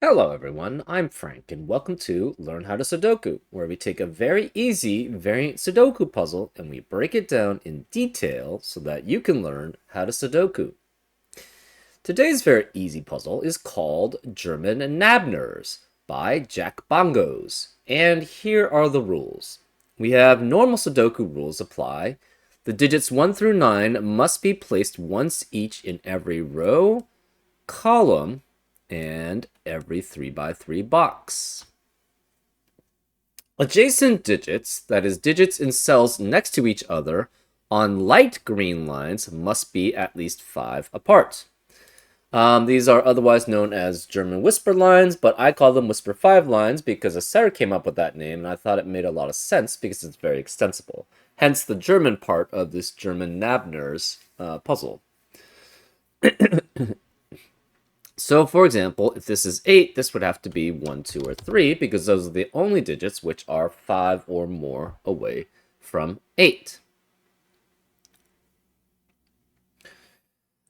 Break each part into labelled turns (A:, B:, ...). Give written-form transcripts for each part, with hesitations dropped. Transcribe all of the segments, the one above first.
A: Hello everyone, I'm Frank and welcome to Learn How to Sudoku, where we take a very easy variant Sudoku puzzle and we break it down in detail so that you can learn how to Sudoku. Today's very easy puzzle is called German Nabners by Jack Bongos, and here are the rules. We have normal Sudoku rules apply. The digits 1 through 9 must be placed once each in every row, column, and every 3x3 box. Adjacent digits, that is digits in cells next to each other, on light green lines must be at least 5 apart. These are otherwise known as German whisper lines, but I call them whisper 5 lines because Sarah came up with that name and I thought it made a lot of sense because it's very extensible. Hence the German part of this German Nabners puzzle. So, for example, if this is 8, this would have to be 1, 2, or 3, because those are the only digits which are 5 or more away from 8.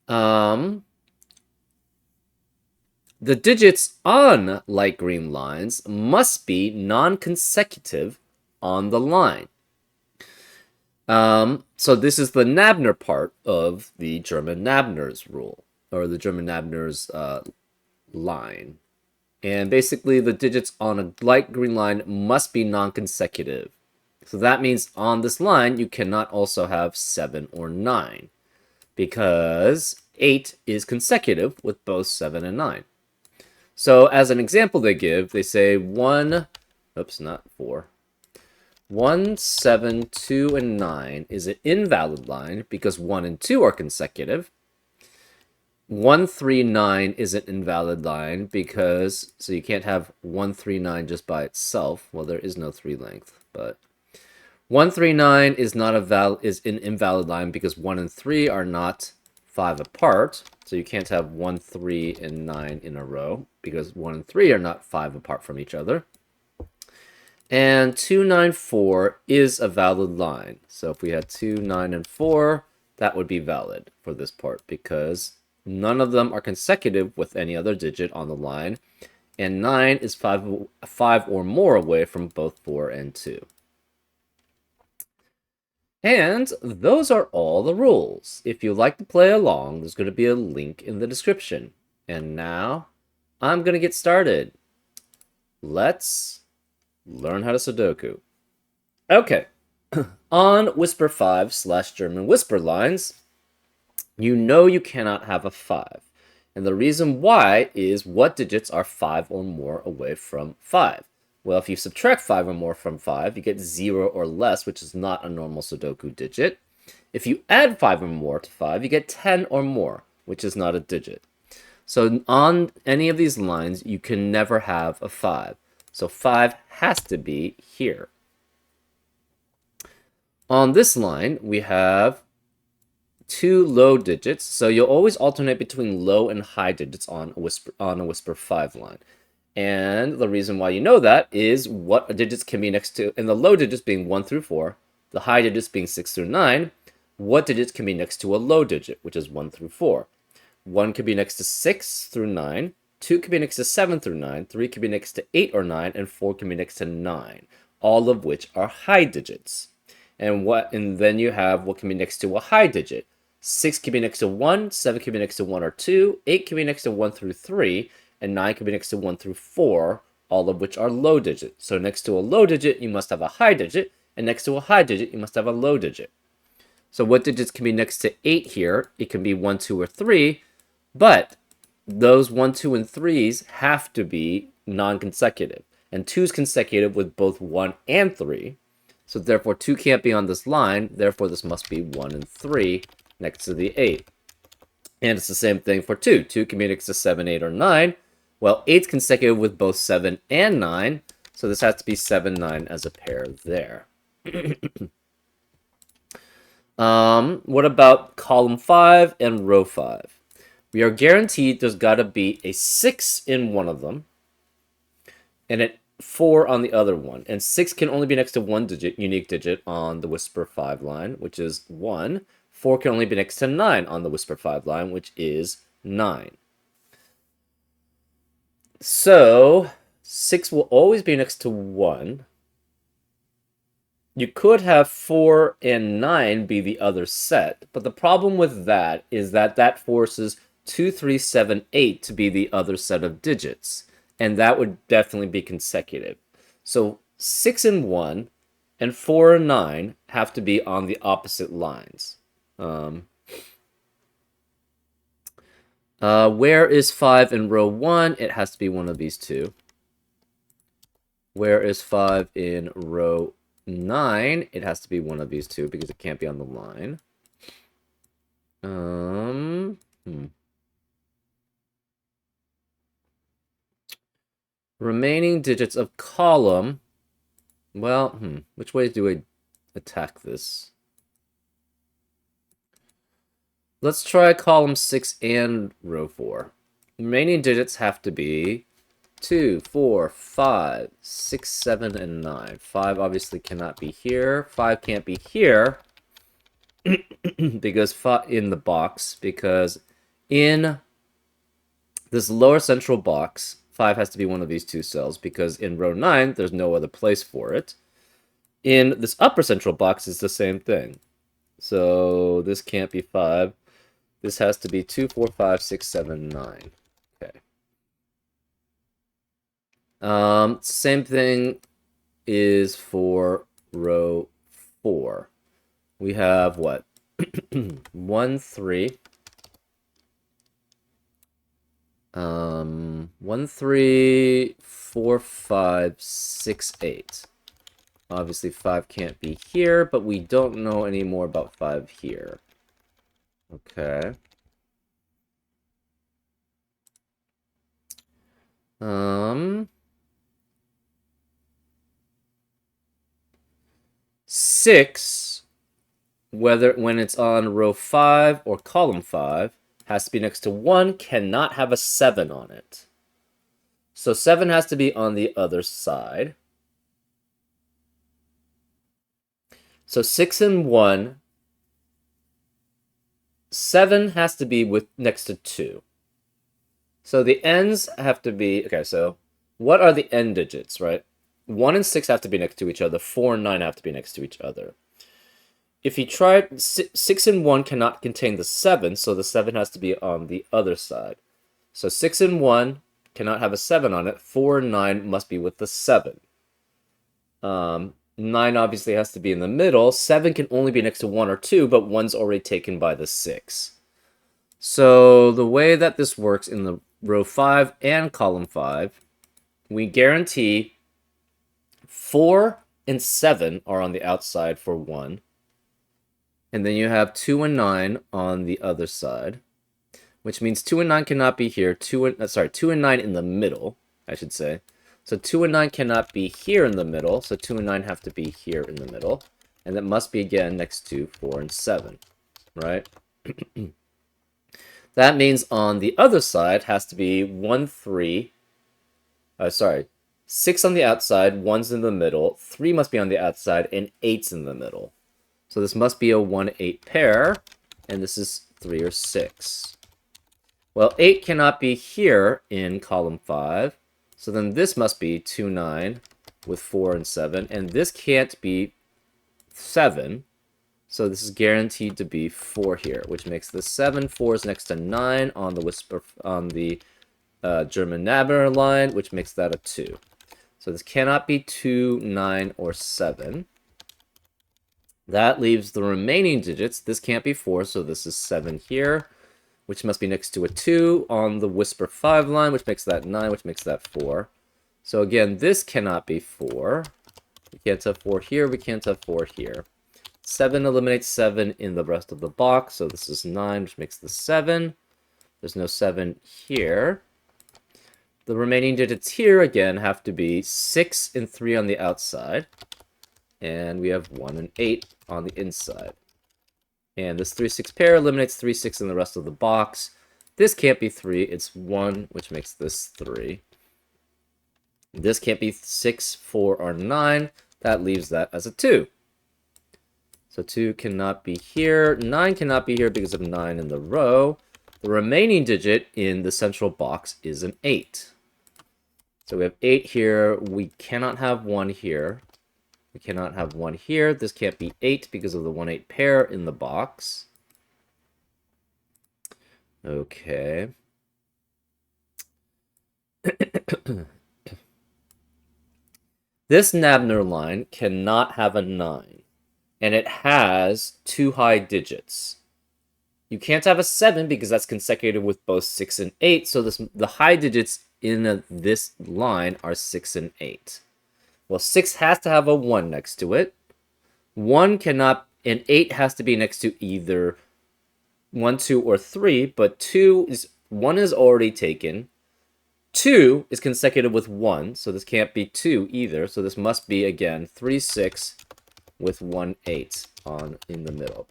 A: The digits on light green lines must be non-consecutive on the line. So this is the Nabner part of the German Nabners rule, or the German Nabners line. And basically, the digits on a light green line must be non-consecutive. So that means on this line, you cannot also have 7 or 9, because 8 is consecutive with both 7 and 9. So as an example they give, they say 1, oops, not 4. 1, 7, 2, and 9 is an invalid line because 1 and 2 are consecutive. 1, 3, 9 is an invalid line because, so you can't have 1, 3, 9 just by itself. Well, there is no 3 length, but 1, 3, 9 is not is an invalid line because 1 and 3 are not 5 apart. So you can't have 1, 3, and 9 in a row because 1 and 3 are not 5 apart from each other. And 2, 9, 4 is a valid line. So if we had 2, 9, and 4, that would be valid for this part because none of them are consecutive with any other digit on the line, and 9 is 5 or more away from both 4 and 2. And those are all the rules. If you'd like to play along, there's going to be a link in the description. And now, I'm going to get started. Let's learn how to Sudoku. Okay, on Whisper 5/German Whisper lines, you know you cannot have a 5. And the reason why is what digits are 5 or more away from 5? Well, if you subtract 5 or more from 5, you get 0 or less, which is not a normal Sudoku digit. If you add 5 or more to 5, you get 10 or more, which is not a digit. So on any of these lines, you can never have a 5. So 5 has to be here. On this line, we have 2 low digits, so you'll always alternate between low and high digits on a whisper 5 line. And the reason why you know that is what digits can be next to, and the low digits being 1 through 4, the high digits being 6 through 9, what digits can be next to a low digit, which is 1 through 4. 1 could be next to 6 through 9, 2 could be next to 7 through 9, 3 could be next to 8 or 9, and 4 can be next to 9, all of which are high digits. And then you have what can be next to a high digit. 6 can be next to 1, 7 can be next to 1 or 2, 8 can be next to 1 through 3, and 9 can be next to 1 through 4, all of which are low digits. So next to a low digit, you must have a high digit, and next to a high digit, you must have a low digit. So what digits can be next to 8 here? It can be 1, 2, or 3, but those 1, 2, and 3s have to be non-consecutive, and 2 is consecutive with both 1 and 3. So therefore, 2 can't be on this line, therefore this must be 1 and 3 next to the 8. And it's the same thing for 2. 2 can be next to 7, 8, or 9. Well, 8's consecutive with both 7 and 9, so this has to be 7, 9 as a pair there. What about column 5 and row 5? We are guaranteed there's got to be a 6 in one of them, and a 4 on the other one. And 6 can only be next to one unique digit on the Whisper 5 line, which is 1. 4 can only be next to 9 on the Whisper 5 line, which is 9. So 6 will always be next to 1. You could have 4 and 9 be the other set, but the problem with that is that that forces 2, 3, 7, 8 to be the other set of digits, and that would definitely be consecutive. So 6 and 1 and 4 and 9 have to be on the opposite lines. Where is 5 in row 1? It has to be one of these two. Where is 5 in row 9? It has to be one of these two because it can't be on the line. Remaining digits of column. Well, which way do I attack this? Let's try column 6 and row 4. Remaining digits have to be 2, 4, 5, 6, 7, and 9. 5 obviously cannot be here. 5 can't be here because in the box, because in this lower central box, 5 has to be one of these two cells because in row 9, there's no other place for it. In this upper central box, it's the same thing. So this can't be 5. This has to be 2, 4, 5, 6, 7, 9. Okay. Same thing is for row 4. We have what? 1, 3. 1, 3, 4, 5, 6, 8. Obviously 5 can't be here, but we don't know any more about 5 here. Okay. 6, when it's on row 5 or column 5, has to be next to 1, cannot have a 7 on it. So 7 has to be on the other side. So 6 and 1, 7 has to be next to 2. So the ends have to be, okay, so what are the end digits, right? 1 and 6 have to be next to each other. 4 and 9 have to be next to each other. If you try, 6 and 1 cannot contain the 7, so the 7 has to be on the other side. So 6 and 1 cannot have a 7 on it. 4 and 9 must be with the 7. 9 obviously has to be in the middle. 7 can only be next to 1 or 2, but 1's already taken by the 6. So the way that this works in the row 5 and column 5, we guarantee 4 and 7 are on the outside for 1. And then you have 2 and 9 on the other side, which means 2 and 9 cannot be here. 2 and 9 in the middle, I should say. So 2 and 9 cannot be here in the middle, so 2 and 9 have to be here in the middle. And that must be, again, next to 4 and 7, right? That means on the other side has to be 1, 3... 6 on the outside, 1's in the middle, 3 must be on the outside, and 8's in the middle. So this must be a 1-8 pair, and this is 3 or 6. Well, 8 cannot be here in column 5, so then this must be 2, 9 with 4 and 7, and this can't be 7, so this is guaranteed to be 4 here, which makes the 7 4s next to 9 on the German Nabner line, which makes that a 2. So this cannot be 2, 9, or 7. That leaves the remaining digits. This can't be 4, so this is 7 here, which must be next to a 2 on the Whisper 5 line, which makes that 9, which makes that 4. So again, this cannot be 4. We can't have 4 here, we can't have 4 here. 7 eliminates 7 in the rest of the box, so this is 9, which makes this 7. There's no 7 here. The remaining digits here, again, have to be 6 and 3 on the outside. And we have 1 and 8 on the inside. And this 3, 6 pair eliminates 3, 6 in the rest of the box. This can't be 3, it's 1, which makes this 3. This can't be 6, 4, or 9. That leaves that as a 2. So 2 cannot be here. 9 cannot be here because of 9 in the row. The remaining digit in the central box is an 8. So we have 8 here. We cannot have 1 here. We cannot have 1 here. This can't be 8 because of the 1-8 pair in the box. Okay. This Nabner line cannot have a 9, and it has 2 high digits. You can't have a 7 because that's consecutive with both 6 and 8, so the high digits in this line are 6 and 8. Well, 6 has to have a 1 next to it. 1 cannot, and 8 has to be next to either 1, 2, or 3, but 1 is already taken. 2 is consecutive with 1, so this can't be 2 either. So this must be, again, 3, 6 with 1, 8 in the middle.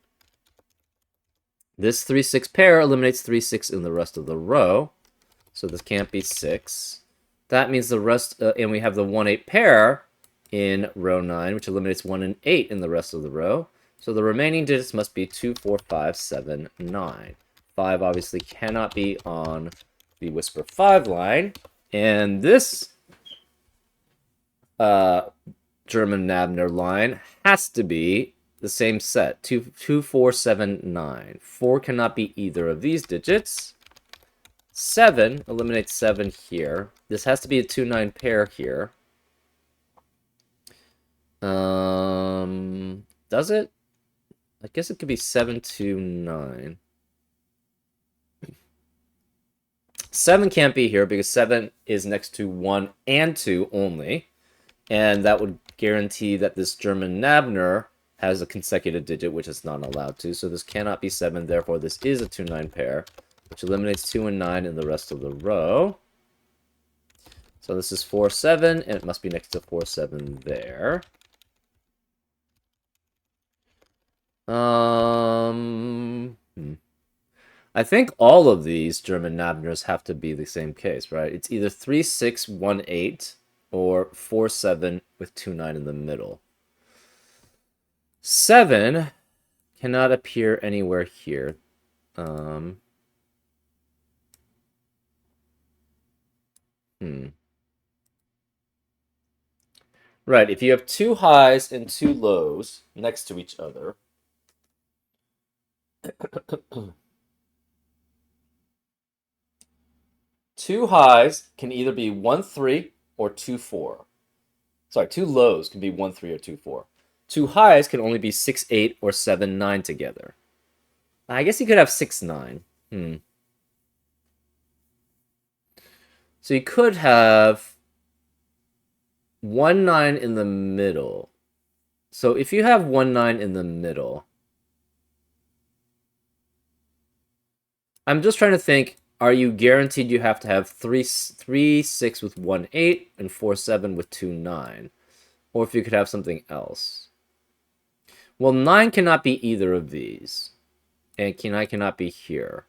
A: This 3, 6 pair eliminates 3, 6 in the rest of the row. So this can't be 6. That means the rest, and we have the 1, 8 pair in row 9, which eliminates 1 and 8 in the rest of the row. So the remaining digits must be 2, 4, 5, 7, 9. 5 obviously cannot be on the Whisper 5 line. And this German Nabner line has to be the same set, 2, 4, 7, 9. 4 cannot be either of these digits. 7 eliminates 7 here. This has to be a 2, 9 pair here. Does it? I guess it could be 7, 2, 9. 7 can't be here because 7 is next to 1 and 2 only. And that would guarantee that this German Nabner has a consecutive digit, which it's not allowed to. So this cannot be 7, therefore this is a 2, 9 pair, which eliminates 2 and 9 in the rest of the row. So this is 4, 7, and it must be next to 4, 7 there. I think all of these German Nabners have to be the same case, right? It's either 3, 6, 1, 8, or 4, 7 with 2, 9 in the middle. 7 cannot appear anywhere here. Right, if you have 2 highs and 2 lows next to each other, two highs can either be 1, 3 or 2, 4. Sorry, 2 lows can be 1, 3 or 2, 4. 2 highs can only be 6, 8 or 7, 9 together. I guess you could have 6, 9. So you could have 1, 9 in the middle. So if you have 1, 9 in the middle, I'm just trying to think, are you guaranteed you have to have 3, 6 with 1, 8 and 4, 7 with 2, 9? Or if you could have something else. Well, 9 cannot be either of these. And 9 cannot be here.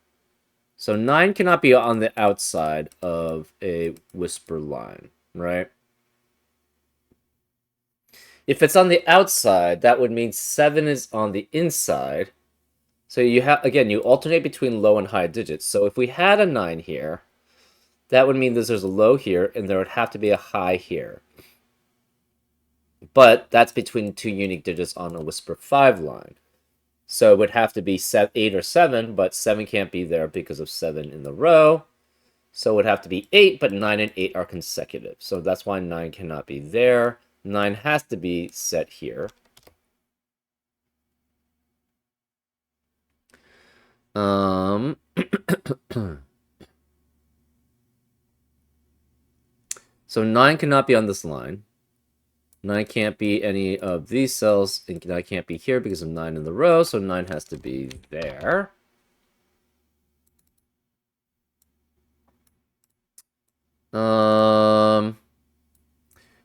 A: So 9 cannot be on the outside of a Whisper line, right? If it's on the outside, that would mean 7 is on the inside. So you have, again, you alternate between low and high digits. So if we had a 9 here, that would mean that there's a low here, and there would have to be a high here. But that's between 2 unique digits on a Whisper 5 line. So it would have to be 8 or 7, but 7 can't be there because of 7 in the row. So it would have to be 8, but 9 and 8 are consecutive. So that's why 9 cannot be there. 9 has to be set here. So 9 cannot be on this line. 9 can't be any of these cells, and 9 can't be here because of 9 in the row, so 9 has to be there.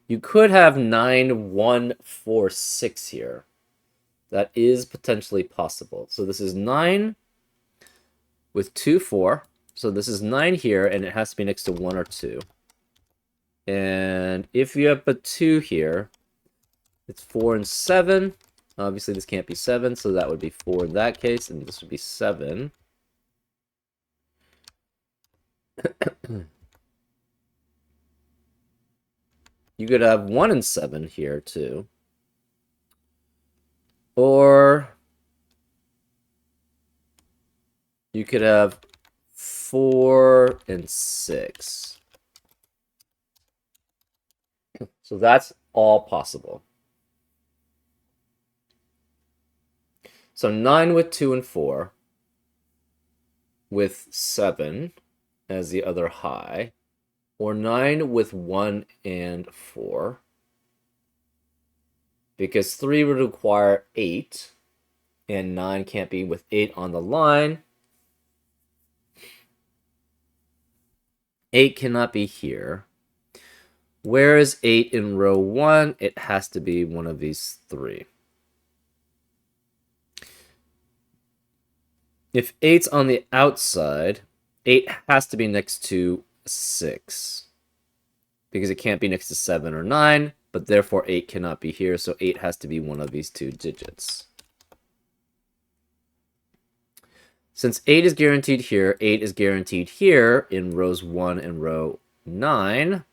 A: You could have 9, 1, 4, 6 here. That is potentially possible. So this is 9 with 2, 4. So this is 9 here, and it has to be next to 1 or 2. And if you have a 2 here, it's 4 and 7. Obviously, this can't be 7, so that would be 4 in that case, and this would be 7. You could have 1 and 7 here, too. Or you could have 4 and 6. So that's all possible. So 9 with 2 and 4, with 7 as the other high, or 9 with 1 and 4, because 3 would require 8, and 9 can't be with 8 on the line. 8 cannot be here. Where is 8 in row 1? It has to be one of these 3. If 8's on the outside, 8 has to be next to 6. Because it can't be next to 7 or 9, but therefore 8 cannot be here, so 8 has to be one of these 2 digits. Since 8 is guaranteed here, 8 is guaranteed here in rows 1 and row 9.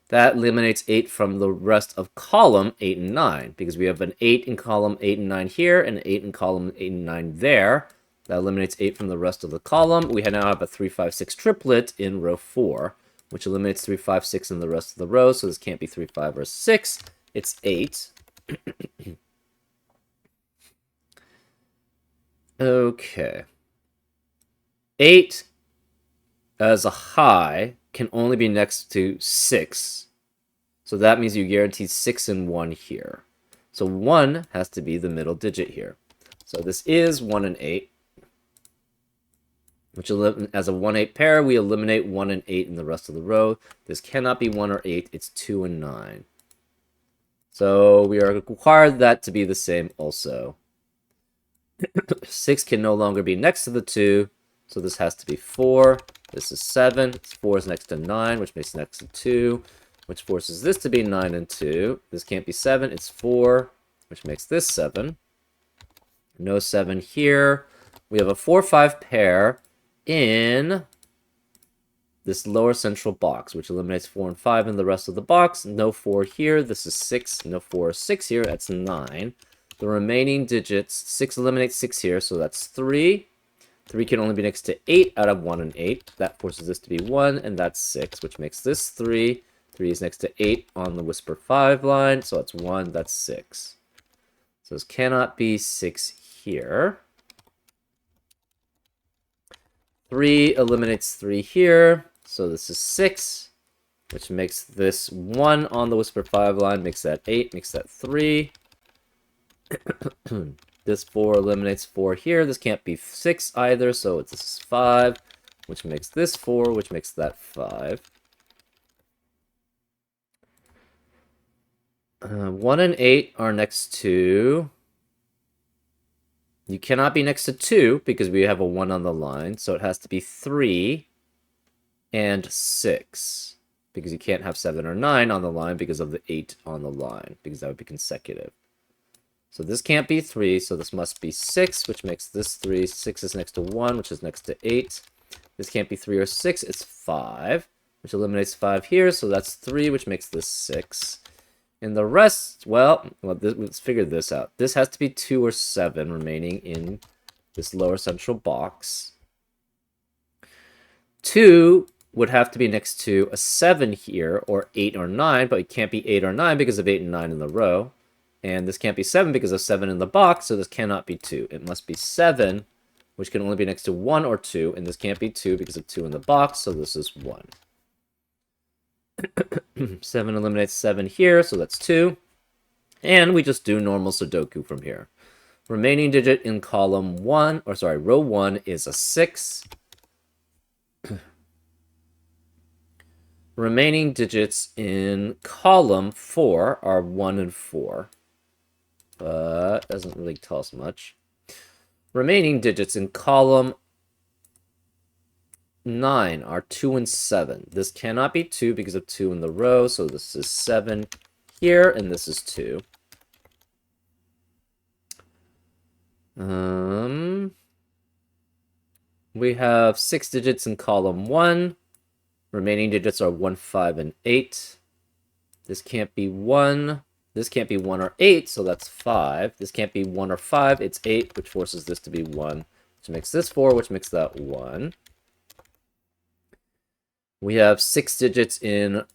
A: That eliminates 8 from the rest of column 8 and 9, because we have an 8 in column 8 and 9 here, and an 8 in column 8 and 9 there. That eliminates 8 from the rest of the column. We now have a 3, 5, 6 triplet in row 4, which eliminates 3, 5, 6 in the rest of the rows, so this can't be 3, 5, or 6. It's 8. Okay. 8 as a high can only be next to 6. So that means you guarantee 6 and 1 here. So 1 has to be the middle digit here. So this is 1 and 8. Which as a 1-8 pair, we eliminate 1 and 8 in the rest of the row. This cannot be 1 or 8. It's 2 and 9. So we are required that to be the same also. 6 can no longer be next to the 2. So this has to be 4. This is 7. 4 is next to 9, which makes it next to 2. Which forces this to be 9 and 2. This can't be 7. It's 4, which makes this 7. No 7 here. We have a 4-5 pair in this lower central box, which eliminates 4 and 5 in the rest of the box. No 4 here. This is 6. No 4 or 6 here. That's 9. The remaining digits, 6 eliminates 6 here, so that's 3. 3 can only be next to 8 out of 1 and 8. That forces this to be 1, and that's 6, which makes this 3. 3 is next to 8 on the whisper 5 line, so that's 1, that's 6. So this cannot be 6 here. 3 eliminates 3 here, so this is 6, which makes this 1 on the whisper 5 line, makes that 8, makes that 3. This 4 eliminates 4 here. This can't be 6 either, so this is 5, which makes this 4, which makes that 5. 1 and 8 are next to... You cannot be next to 2 because we have a 1 on the line, so it has to be 3 and 6 because you can't have 7 or 9 on the line because of the 8 on the line, because that would be consecutive. So this can't be 3, so this must be 6, which makes this 3. 6 is next to 1, which is next to 8. This can't be 3 or 6, it's 5, which eliminates 5 here, so that's 3, which makes this 6. And the rest, well let's figure this out. This has to be 2 or 7 remaining in this lower central box. 2 would have to be next to a 7 here, or 8 or 9, but it can't be 8 or 9 because of 8 and 9 in the row. And this can't be 7 because of 7 in the box, so this cannot be 2. It must be 7, which can only be next to 1 or 2, and this can't be 2 because of 2 in the box, so this is 1. 7 eliminates 7 here, so that's 2. And we just do normal Sudoku from here. Remaining digit in column 1, or sorry, row 1 is a 6. Remaining digits in column 4 are 1 and 4. But doesn't really tell us much. Remaining digits in column 9 are 2 and 7. This cannot be 2 because of 2 in the row, so this is 7 here, and this is 2. We have 6 digits in column 1. Remaining digits are 1, 5, and 8. This can't be 1. This can't be 1 or 8, so that's 5. This can't be 1 or 5, it's 8, which forces this to be 1, which makes this 4, which makes that 1. We have 6 digits in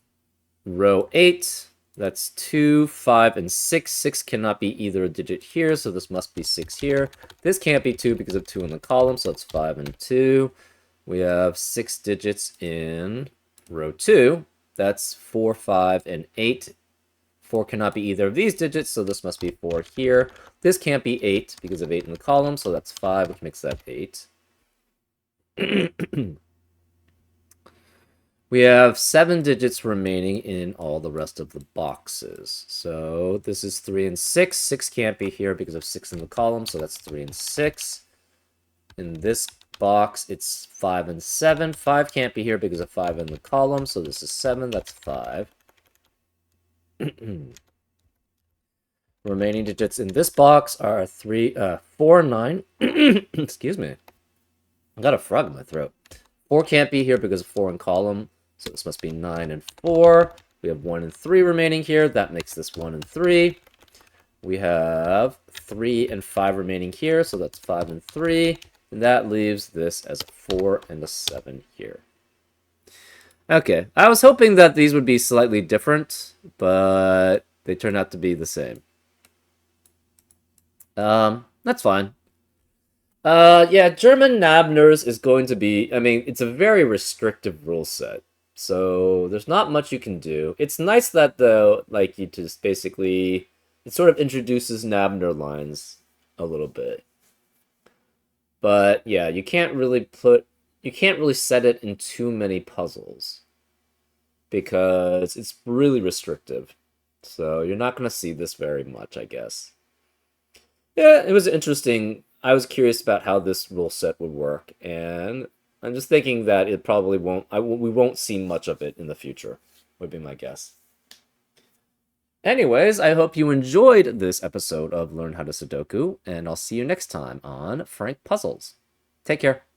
A: row 8. That's 2, 5, and 6. 6 cannot be either a digit here, so this must be 6 here. This can't be 2 because of 2 in the column, so it's 5 and 2. We have 6 digits in row 2. That's 4, 5, and 8. 4 cannot be either of these digits, so this must be 4 here. This can't be 8 because of 8 in the column, so that's 5, which makes that 8. We have 7 digits remaining in all the rest of the boxes. So this is 3 and 6. 6 can't be here because of 6 in the column, so that's 3 and 6. In this box, it's 5 and 7. 5 can't be here because of 5 in the column, so this is 7. That's 5. Remaining digits in this box are 4, 9. Excuse me. I got a frog in my throat. 4 can't be here because of 4 in column, so this must be 9 and 4. We have 1 and 3 remaining here. That makes this 1 and 3. We have 3 and 5 remaining here, so that's 5 and 3. And that leaves this as a 4 and a 7 here. Okay, I was hoping that these would be slightly different, but they turned out to be the same. That's fine. Yeah, German Nabners is going to be, I mean, it's a very restrictive rule set. So there's not much you can do. It's nice that, though, like, you just basically, it sort of introduces Nabner lines a little bit. But yeah, you can't really set it in too many puzzles because it's really restrictive. So you're not going to see this very much, I guess. Yeah, it was interesting. I was curious about how this rule set would work, and I'm just thinking that it probably won't. We won't see much of it in the future, would be my guess. Anyways, I hope you enjoyed this episode of Learn How to Sudoku, and I'll see you next time on Frank Puzzles. Take care.